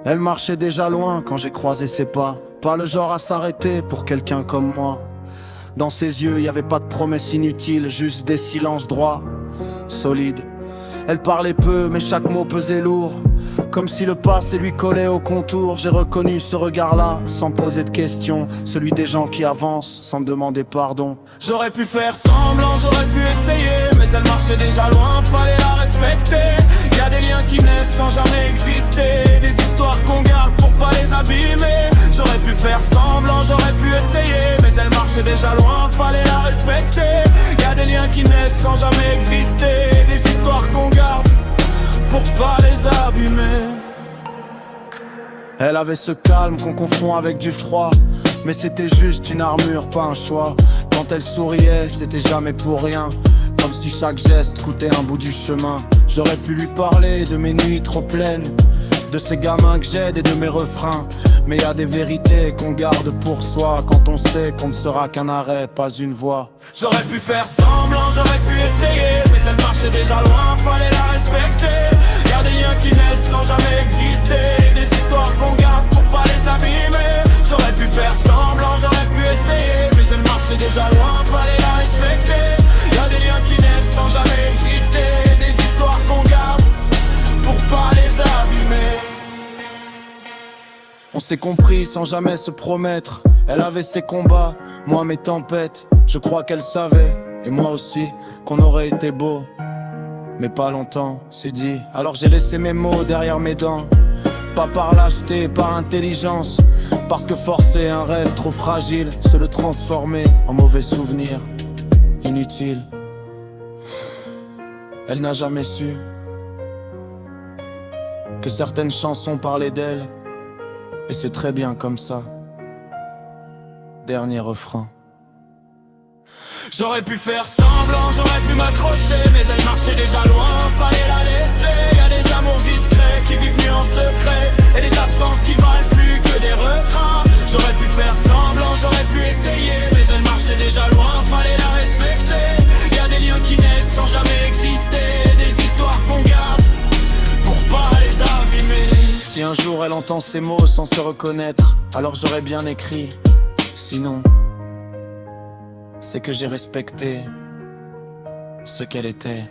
Elle marchait déjà loin quand j'ai croisé ses pas. Pas le genre à s'arrêter pour quelqu'un comme moi. Dans ses yeux, y avait pas de promesses inutiles, juste des silences droits, solides. Elle parlait peu, mais chaque mot pesait lourd, comme si le passé lui collait au contour. J'ai reconnu ce regard-là, sans poser de questions, celui des gens qui avancent, sans me demander pardon. J'aurais pu faire semblant, j'aurais pu essayer, mais elle marchait déjà loin, fallait la respecter. Y a des liens qui naissent sans jamais exister, des histoires qu'on garde pour pas les abîmer. J'aurais pu faire semblant, j'aurais pu essayer, mais elle marchait déjà loin, fallait la respecter. Y a des liens qui naissent sans jamais exister, des histoires qu'on garde pour pas les abîmer. Elle avait ce calme qu'on confond avec du froid, mais c'était juste une armure, pas un choix. Quand elle souriait, c'était jamais pour rien, comme si chaque geste coûtait un bout du chemin. J'aurais pu lui parler de mes nuits trop pleines, de ces gamins que j'aide et de mes refrains. Mais y a des vérités qu'on garde pour soi, quand on sait qu'on ne sera qu'un arrêt, pas une voix. J'aurais pu faire semblant, j'aurais pu essayer, mais elle marchait déjà loin, fallait la respecter. Y a des liens qui naissent sans jamais exister, des histoires qu'on garde pour pas les abîmer. J'aurais pu faire semblant, j'aurais pu essayer, mais elle marchait déjà loin, fallait la respecter. Y a des liens qui naissent sans jamais exister, des histoires qu'on garde pour pas les abîmer. On s'est compris sans jamais se promettre. Elle avait ses combats, moi mes tempêtes. Je crois qu'elle savait, et moi aussi, qu'on aurait été beau. Mais pas longtemps, c'est dit. Alors j'ai laissé mes mots derrière mes dents. Pas par lâcheté, par intelligence. Parce que forcer un rêve trop fragile, se le transformer en mauvais souvenir inutile. Elle n'a jamais su que certaines chansons parlaient d'elle, et c'est très bien comme ça. Dernier refrain. J'aurais pu faire semblant, j'aurais pu m'accrocher, mais elle marchait déjà loin, fallait la laisser. Y'a des amours discrets qui vivent mieux en secret, et des absences qui valent plus que des regrets. J'aurais pu faire semblant, j'aurais pu essayer, mais elle marchait déjà loin, fallait la respecter. Y'a des liens qui naissent sans jamais exister, des histoires qu'on garde pour pas les abîmer. Si un jour elle entend ces mots sans se reconnaître, alors j'aurais bien écrit. Sinon, c'est que j'ai respecté ce qu'elle était.